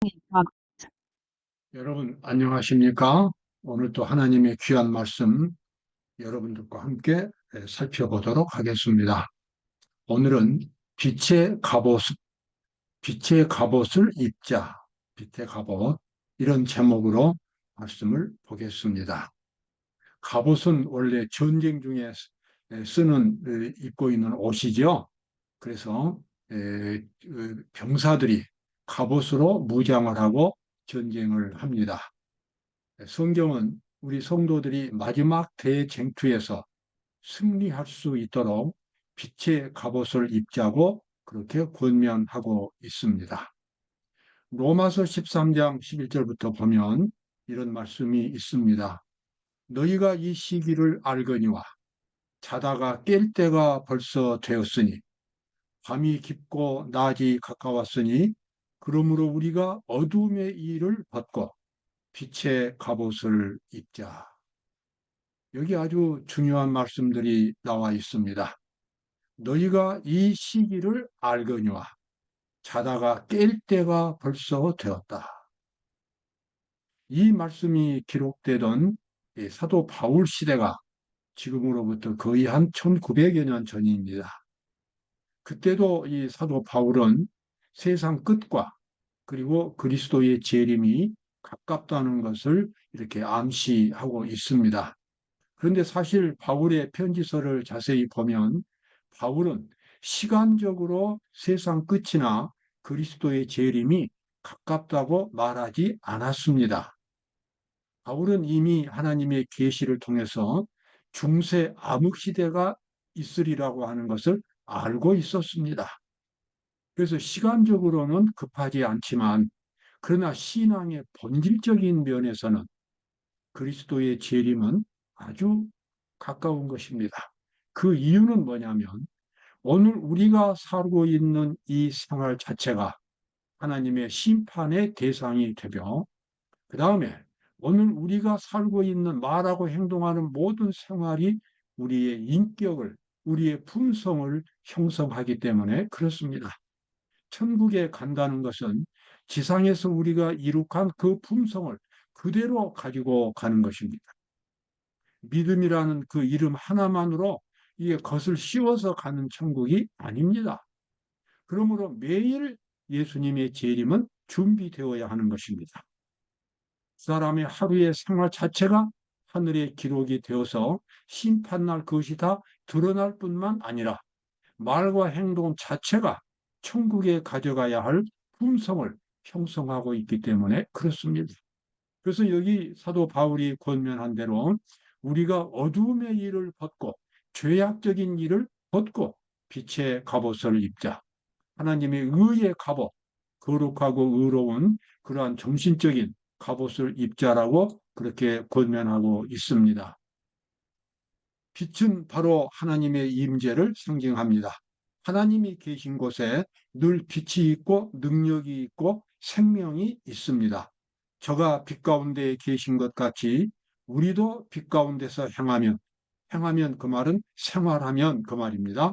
아, 여러분 안녕하십니까? 오늘 또 하나님의 귀한 말씀 여러분들과 함께 살펴보도록 하겠습니다. 오늘은 빛의 갑옷, 빛의 갑옷을 입자, 빛의 갑옷 이런 제목으로 말씀을 보겠습니다. 갑옷은 원래 전쟁 중에 쓰는 입고 있는 옷이죠. 그래서 병사들이 갑옷으로 무장을 하고 전쟁을 합니다. 성경은 우리 성도들이 마지막 대쟁투에서 승리할 수 있도록 빛의 갑옷을 입자고 그렇게 권면하고 있습니다. 로마서 13장 11절부터 보면 이런 말씀이 있습니다. 너희가 이 시기를 알거니와 자다가 깰 때가 벌써 되었으니 밤이 깊고 낮이 가까웠으니 그러므로 우리가 어둠의 일을 벗고 빛의 갑옷을 입자. 여기 아주 중요한 말씀들이 나와 있습니다. 너희가 이 시기를 알거니와 자다가 깰 때가 벌써 되었다. 이 말씀이 기록되던 사도 바울 시대가 지금으로부터 거의 한 1900여 년 전입니다. 그때도 이 사도 바울은 세상 끝과 그리고 그리스도의 재림이 가깝다는 것을 이렇게 암시하고 있습니다. 그런데 사실 바울의 편지서를 자세히 보면 바울은 시간적으로 세상 끝이나 그리스도의 재림이 가깝다고 말하지 않았습니다. 바울은 이미 하나님의 계시를 통해서 중세 암흑 시대가 있으리라고 하는 것을 알고 있었습니다. 그래서 시간적으로는 급하지 않지만 그러나 신앙의 본질적인 면에서는 그리스도의 재림은 아주 가까운 것입니다. 그 이유는 뭐냐면 오늘 우리가 살고 있는 이 생활 자체가 하나님의 심판의 대상이 되며 그 다음에 오늘 우리가 살고 있는 말하고 행동하는 모든 생활이 우리의 인격을 우리의 품성을 형성하기 때문에 그렇습니다. 천국에 간다는 것은 지상에서 우리가 이룩한 그 품성을 그대로 가지고 가는 것입니다. 믿음이라는 그 이름 하나만으로 이게 것을 씌워서 가는 천국이 아닙니다. 그러므로 매일 예수님의 재림은 준비되어야 하는 것입니다. 사람의 하루의 생활 자체가 하늘의 기록이 되어서 심판날 그것이 다 드러날 뿐만 아니라 말과 행동 자체가 천국에 가져가야 할 품성을 형성하고 있기 때문에 그렇습니다. 그래서 여기 사도 바울이 권면한 대로 우리가 어두움의 일을 벗고 죄악적인 일을 벗고 빛의 갑옷을 입자. 하나님의 의의 갑옷, 거룩하고 의로운 그러한 정신적인 갑옷을 입자라고 그렇게 권면하고 있습니다. 빛은 바로 하나님의 임재를 상징합니다. 하나님이 계신 곳에 늘 빛이 있고 능력이 있고 생명이 있습니다. 저가 빛 가운데 계신 것 같이 우리도 빛 가운데서 행하면 그 말은 생활하면 그 말입니다.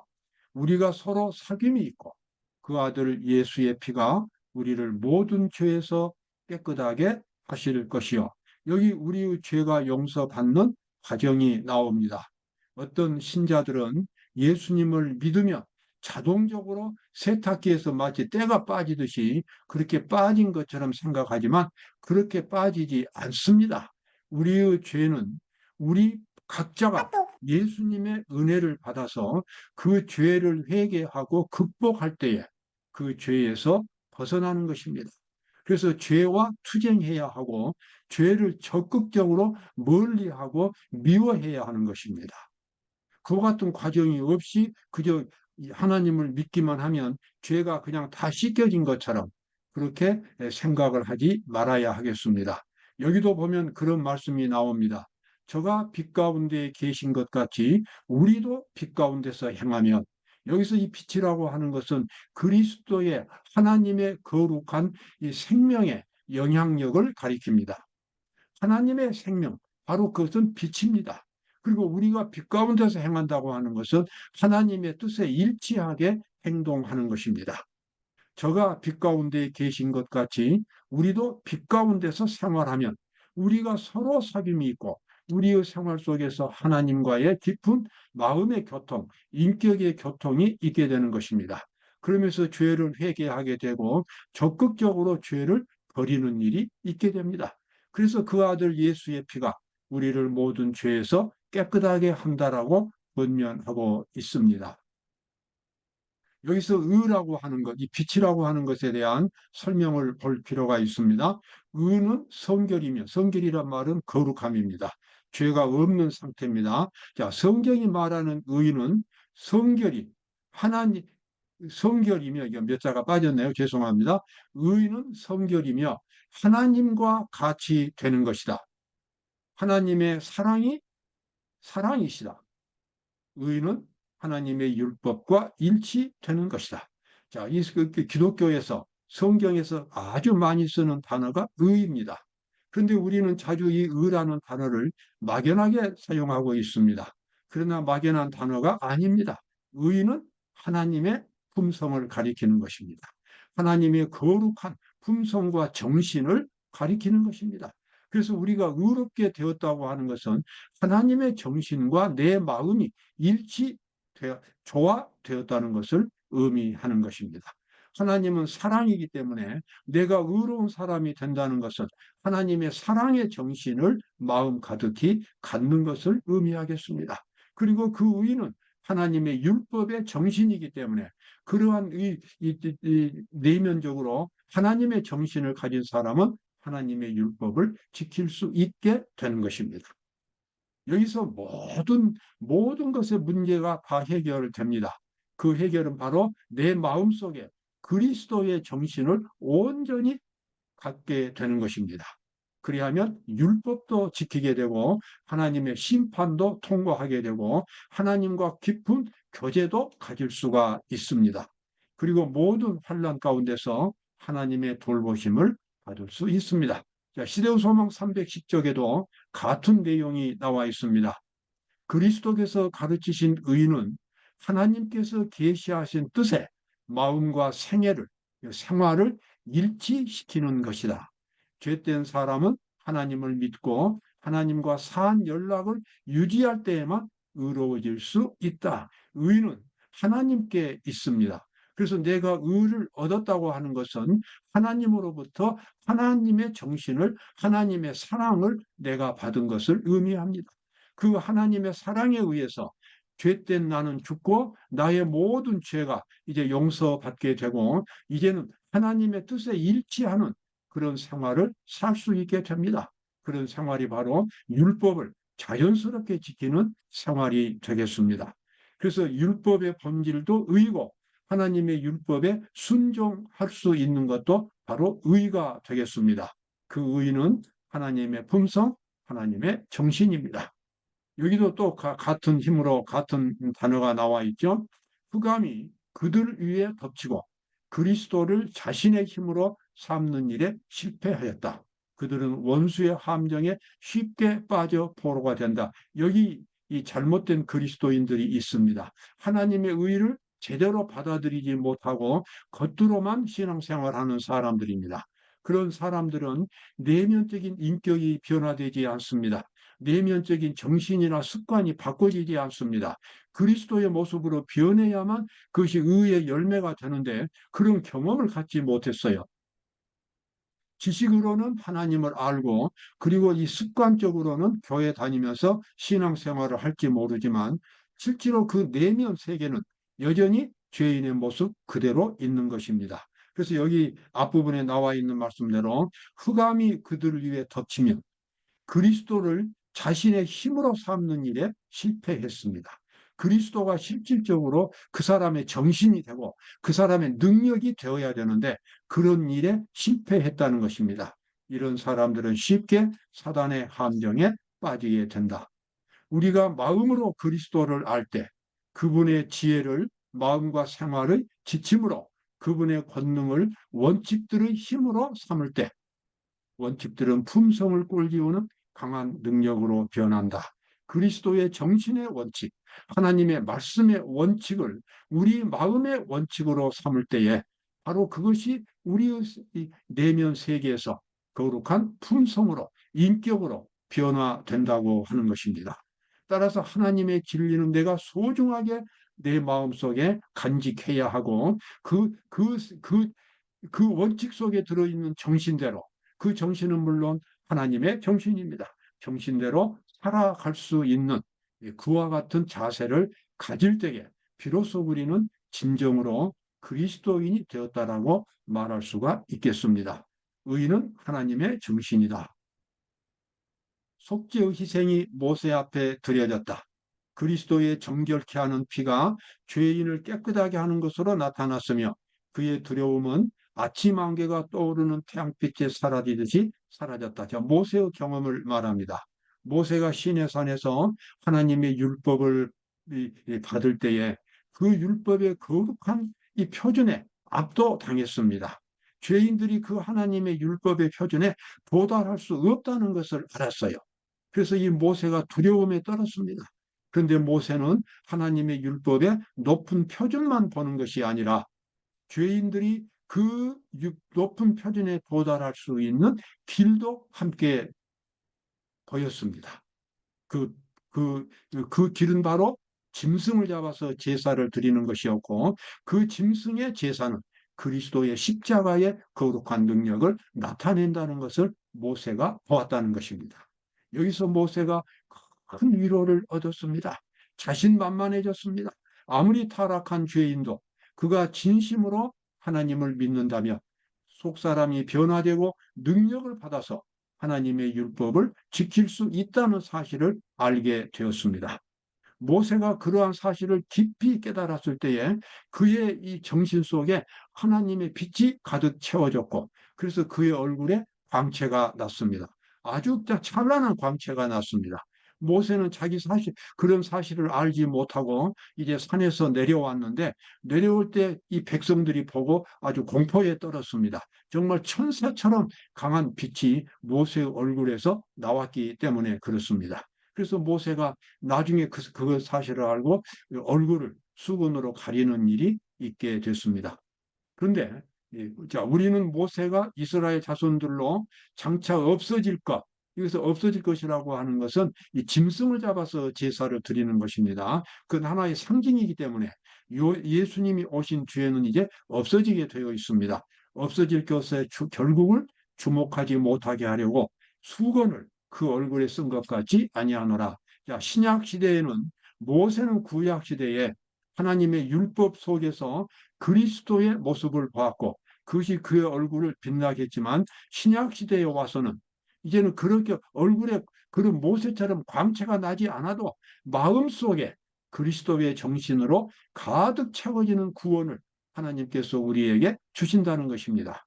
우리가 서로 사귐이 있고 그 아들 예수의 피가 우리를 모든 죄에서 깨끗하게 하실 것이요. 여기 우리의 죄가 용서받는 과정이 나옵니다. 어떤 신자들은 예수님을 믿으면 자동적으로 세탁기에서 마치 때가 빠지듯이 그렇게 빠진 것처럼 생각하지만 그렇게 빠지지 않습니다. 우리의 죄는 우리 각자가 예수님의 은혜를 받아서 그 죄를 회개하고 극복할 때에 그 죄에서 벗어나는 것입니다. 그래서 죄와 투쟁해야 하고 죄를 적극적으로 멀리하고 미워해야 하는 것입니다. 그와 같은 과정이 없이 그저 하나님을 믿기만 하면 죄가 그냥 다 씻겨진 것처럼 그렇게 생각을 하지 말아야 하겠습니다. 여기도 보면 그런 말씀이 나옵니다. 저가 빛 가운데 계신 것 같이 우리도 빛 가운데서 행하면 여기서 이 빛이라고 하는 것은 그리스도의 하나님의 거룩한 이 생명의 영향력을 가리킵니다. 하나님의 생명, 바로 그것은 빛입니다. 그리고 우리가 빛 가운데서 행한다고 하는 것은 하나님의 뜻에 일치하게 행동하는 것입니다. 저가 빛 가운데 계신 것 같이 우리도 빛 가운데서 생활하면 우리가 서로 사귐이 있고 우리의 생활 속에서 하나님과의 깊은 마음의 교통, 인격의 교통이 있게 되는 것입니다. 그러면서 죄를 회개하게 되고 적극적으로 죄를 버리는 일이 있게 됩니다. 그래서 그 아들 예수의 피가 우리를 모든 죄에서 깨끗하게 한다라고 권면하고 있습니다. 여기서 의라고 하는 것, 이 빛이라고 하는 것에 대한 설명을 볼 필요가 있습니다. 의는 성결이며, 성결이란 말은 거룩함입니다. 죄가 없는 상태입니다. 자, 성경이 말하는 의는 성결이, 하나님, 성결이며, 이게 몇 자가 빠졌네요. 죄송합니다. 의는 성결이며, 하나님과 같이 되는 것이다. 하나님의 사랑이시다. 의는 하나님의 율법과 일치되는 것이다. 자, 기독교에서 성경에서 아주 많이 쓰는 단어가 의입니다. 그런데 우리는 자주 이 의라는 단어를 막연하게 사용하고 있습니다. 그러나 막연한 단어가 아닙니다. 의는 하나님의 품성을 가리키는 것입니다. 하나님의 거룩한 품성과 정신을 가리키는 것입니다. 그래서 우리가 의롭게 되었다고 하는 것은 하나님의 정신과 내 마음이 일치되어 조화되었다는 것을 의미하는 것입니다. 하나님은 사랑이기 때문에 내가 의로운 사람이 된다는 것은 하나님의 사랑의 정신을 마음 가득히 갖는 것을 의미하겠습니다. 그리고 그 의는 하나님의 율법의 정신이기 때문에 그러한 내면적으로 하나님의 정신을 가진 사람은 하나님의 율법을 지킬 수 있게 되는 것입니다. 여기서 모든 것의 문제가 다 해결됩니다. 그 해결은 바로 내 마음속에 그리스도의 정신을 온전히 갖게 되는 것입니다. 그리하면 율법도 지키게 되고 하나님의 심판도 통과하게 되고 하나님과 깊은 교제도 가질 수가 있습니다. 그리고 모든 환난 가운데서 하나님의 돌보심을 받을 수 있습니다. 자, 시대소망 310쪽에도 같은 내용이 나와 있습니다. 그리스도께서 가르치신 의는 하나님께서 계시하신 뜻에 마음과 생활을 일치시키는 것이다. 죄된 사람은 하나님을 믿고 하나님과 산 연락을 유지할 때에만 의로워질 수 있다. 의는 하나님께 있습니다. 그래서 내가 의를 얻었다고 하는 것은 하나님으로부터 하나님의 정신을, 하나님의 사랑을 내가 받은 것을 의미합니다. 그 하나님의 사랑에 의해서 죄된 나는 죽고 나의 모든 죄가 이제 용서받게 되고 이제는 하나님의 뜻에 일치하는 그런 생활을 살 수 있게 됩니다. 그런 생활이 바로 율법을 자연스럽게 지키는 생활이 되겠습니다. 그래서 율법의 본질도 의고 하나님의 율법에 순종할 수 있는 것도 바로 의가 되겠습니다. 그 의는 하나님의 품성, 하나님의 정신입니다. 여기도 또 같은 힘으로 같은 단어가 나와 있죠. 흑암이 그들 위에 덮치고 그리스도를 자신의 힘으로 삼는 일에 실패하였다. 그들은 원수의 함정에 쉽게 빠져 포로가 된다. 여기 이 잘못된 그리스도인들이 있습니다. 하나님의 의를 제대로 받아들이지 못하고 겉으로만 신앙생활하는 사람들입니다. 그런 사람들은 내면적인 인격이 변화되지 않습니다. 내면적인 정신이나 습관이 바꿔지지 않습니다. 그리스도의 모습으로 변해야만 그것이 의의 열매가 되는데 그런 경험을 갖지 못했어요. 지식으로는 하나님을 알고 그리고 이 습관적으로는 교회 다니면서 신앙생활을 할지 모르지만 실제로 그 내면 세계는 여전히 죄인의 모습 그대로 있는 것입니다. 그래서 여기 앞부분에 나와 있는 말씀대로 흑암이 그들을 위해 덮치면 그리스도를 자신의 힘으로 삼는 일에 실패했습니다. 그리스도가 실질적으로 그 사람의 정신이 되고 그 사람의 능력이 되어야 되는데 그런 일에 실패했다는 것입니다. 이런 사람들은 쉽게 사단의 함정에 빠지게 된다. 우리가 마음으로 그리스도를 알 때 그분의 지혜를 마음과 생활의 지침으로 그분의 권능을 원칙들의 힘으로 삼을 때 원칙들은 품성을 꼴지우는 강한 능력으로 변한다. 그리스도의 정신의 원칙, 하나님의 말씀의 원칙을 우리 마음의 원칙으로 삼을 때에 바로 그것이 우리의 이 내면 세계에서 거룩한 품성으로, 인격으로 변화된다고 하는 것입니다. 따라서 하나님의 진리는 내가 소중하게 내 마음속에 간직해야 하고 그 원칙 속에 들어있는 정신대로, 그 정신은 물론 하나님의 정신입니다. 정신대로 살아갈 수 있는 그와 같은 자세를 가질 때에 비로소 우리는 진정으로 그리스도인이 되었다라고 말할 수가 있겠습니다. 의인은 하나님의 정신이다. 속죄의 희생이 모세 앞에 드려졌다. 그리스도의 정결케 하는 피가 죄인을 깨끗하게 하는 것으로 나타났으며 그의 두려움은 아침 안개가 떠오르는 태양빛에 사라지듯이 사라졌다. 자, 모세의 경험을 말합니다. 모세가 시내산에서 하나님의 율법을 받을 때에 그 율법의 거룩한 이 표준에 압도당했습니다. 죄인들이 그 하나님의 율법의 표준에 도달할 수 없다는 것을 알았어요. 그래서 이 모세가 두려움에 떨었습니다. 그런데 모세는 하나님의 율법의 높은 표준만 보는 것이 아니라 죄인들이 그 높은 표준에 도달할 수 있는 길도 함께 보였습니다. 그, 그 길은 바로 짐승을 잡아서 제사를 드리는 것이었고 그 짐승의 제사는 그리스도의 십자가의 거룩한 능력을 나타낸다는 것을 모세가 보았다는 것입니다. 여기서 모세가 큰 위로를 얻었습니다. 자신만만해졌습니다. 아무리 타락한 죄인도 그가 진심으로 하나님을 믿는다면 속사람이 변화되고 능력을 받아서 하나님의 율법을 지킬 수 있다는 사실을 알게 되었습니다. 모세가 그러한 사실을 깊이 깨달았을 때에 그의 이 정신 속에 하나님의 빛이 가득 채워졌고 그래서 그의 얼굴에 광채가 났습니다. 아주 찬란한 광채가 났습니다. 모세는 자기 사실, 그런 사실을 알지 못하고 이제 산에서 내려왔는데 내려올 때 이 백성들이 보고 아주 공포에 떨었습니다. 정말 천사처럼 강한 빛이 모세의 얼굴에서 나왔기 때문에 그렇습니다. 그래서 모세가 나중에 그 사실을 알고 얼굴을 수건으로 가리는 일이 있게 됐습니다. 그런데 자, 우리는 모세가 이스라엘 자손들로 장차 없어질 것, 여기서 없어질 것이라고 하는 것은 이 짐승을 잡아서 제사를 드리는 것입니다. 그건 하나의 상징이기 때문에 예수님이 오신 뒤에는 이제 없어지게 되어 있습니다. 없어질 것의 결국을 주목하지 못하게 하려고 수건을 그 얼굴에 쓴 것 같지 아니하노라. 자, 신약 시대에는 모세는 구약 시대에 하나님의 율법 속에서 그리스도의 모습을 보았고 그것이 그의 얼굴을 빛나게 했지만 신약 시대에 와서는 이제는 그렇게 얼굴에 그런 모세처럼 광채가 나지 않아도 마음속에 그리스도의 정신으로 가득 채워지는 구원을 하나님께서 우리에게 주신다는 것입니다.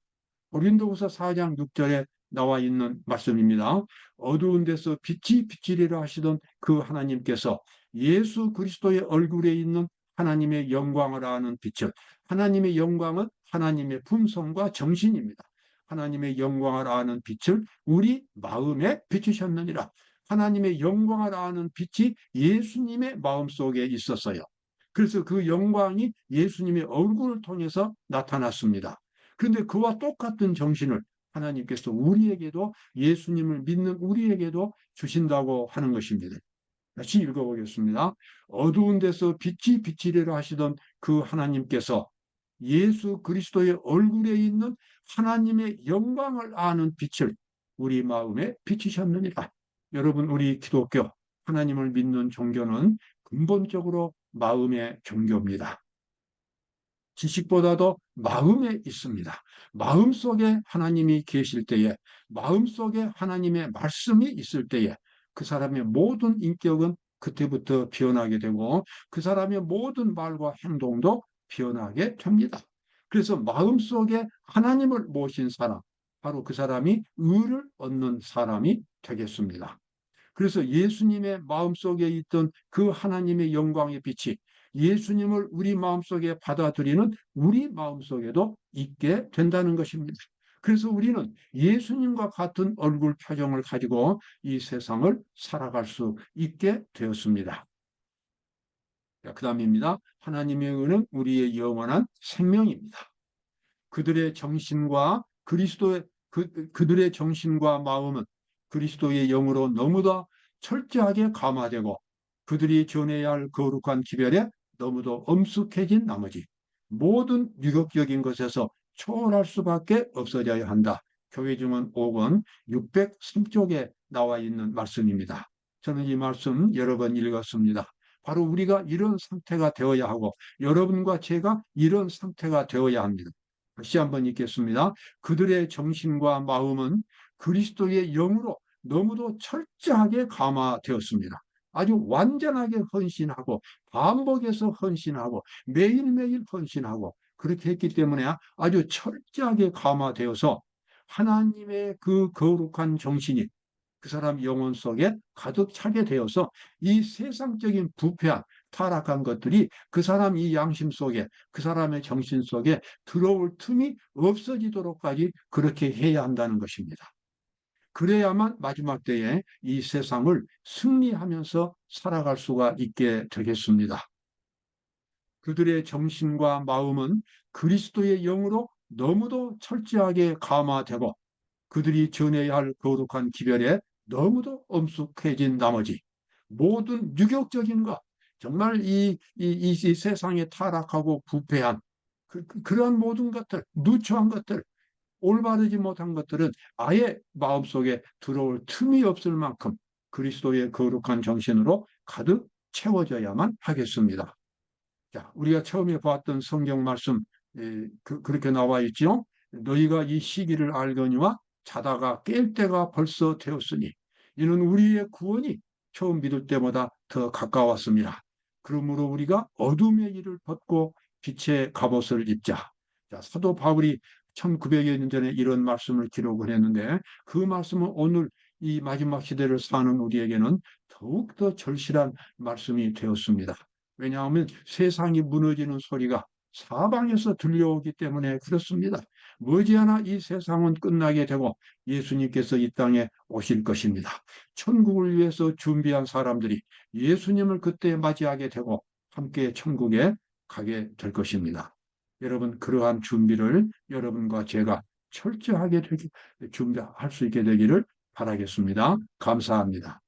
고린도후서 4장 6절에 나와 있는 말씀입니다. 어두운 데서 빛이 비치리라 하시던 그 하나님께서 예수 그리스도의 얼굴에 있는 하나님의 영광을 아는 빛을, 하나님의 영광은 하나님의 품성과 정신입니다. 하나님의 영광을 아는 빛을 우리 마음에 비추셨느니라. 하나님의 영광을 아는 빛이 예수님의 마음속에 있었어요. 그래서 그 영광이 예수님의 얼굴을 통해서 나타났습니다. 그런데 그와 똑같은 정신을 하나님께서 우리에게도 예수님을 믿는 우리에게도 주신다고 하는 것입니다. 다시 읽어보겠습니다. 어두운 데서 빛이 비치리라 하시던 그 하나님께서 예수 그리스도의 얼굴에 있는 하나님의 영광을 아는 빛을 우리 마음에 비치셨느니라. 여러분, 우리 기독교 하나님을 믿는 종교는 근본적으로 마음의 종교입니다. 지식보다도 마음에 있습니다. 마음속에 하나님이 계실 때에, 마음속에 하나님의 말씀이 있을 때에 그 사람의 모든 인격은 그때부터 변하게 되고 그 사람의 모든 말과 행동도 변하게 됩니다. 그래서 마음속에 하나님을 모신 사람, 바로 그 사람이 의를 얻는 사람이 되겠습니다. 그래서 예수님의 마음속에 있던 그 하나님의 영광의 빛이 예수님을 우리 마음속에 받아들이는 우리 마음속에도 있게 된다는 것입니다. 그래서 우리는 예수님과 같은 얼굴 표정을 가지고 이 세상을 살아갈 수 있게 되었습니다. 그 다음입니다. 하나님의 의는 우리의 영원한 생명입니다. 그들의 정신과 그들의 정신과 마음은 그리스도의 영으로 너무도 철저하게 감화되고 그들이 전해야 할 거룩한 기별에 너무도 엄숙해진 나머지 모든 유격적인 것에서 초월할 수밖에 없어져야 한다. 교회증언 5권 603쪽에 나와 있는 말씀입니다. 저는 이 말씀 여러 번 읽었습니다. 바로 우리가 이런 상태가 되어야 하고 여러분과 제가 이런 상태가 되어야 합니다. 다시 한번 읽겠습니다. 그들의 정신과 마음은 그리스도의 영으로 너무도 철저하게 감화되었습니다. 아주 완전하게 헌신하고 반복해서 헌신하고 매일매일 헌신하고 그렇게 했기 때문에 아주 철저하게 감화되어서 하나님의 그 거룩한 정신이 그 사람 영혼 속에 가득 차게 되어서 이 세상적인 부패한 타락한 것들이 그 사람 이 양심 속에 그 사람의 정신 속에 들어올 틈이 없어지도록까지 그렇게 해야 한다는 것입니다. 그래야만 마지막 때에 이 세상을 승리하면서 살아갈 수가 있게 되겠습니다. 그들의 정신과 마음은 그리스도의 영으로 너무도 철저하게 감화되고 그들이 전해야 할 거룩한 기별에 너무도 엄숙해진 나머지 모든 유격적인 것, 정말 이 세상에 타락하고 부패한 그러한 모든 것들, 누추한 것들, 올바르지 못한 것들은 아예 마음속에 들어올 틈이 없을 만큼 그리스도의 거룩한 정신으로 가득 채워져야만 하겠습니다. 자, 우리가 처음에 봤던 성경 말씀 그렇게 나와 있죠. 너희가 이 시기를 알거니와 자다가 깰 때가 벌써 되었으니 이는 우리의 구원이 처음 믿을 때보다 더 가까웠습니다. 그러므로 우리가 어둠의 일을 벗고 빛의 갑옷을 입자. 자, 사도 바울이 1900여 년 전에 이런 말씀을 기록을 했는데 그 말씀은 오늘 이 마지막 시대를 사는 우리에게는 더욱더 절실한 말씀이 되었습니다. 왜냐하면 세상이 무너지는 소리가 사방에서 들려오기 때문에 그렇습니다. 머지않아 이 세상은 끝나게 되고 예수님께서 이 땅에 오실 것입니다. 천국을 위해서 준비한 사람들이 예수님을 그때 맞이하게 되고 함께 천국에 가게 될 것입니다. 여러분, 그러한 준비를 여러분과 제가 철저하게 준비할 수 있게 되기를 바라겠습니다. 감사합니다.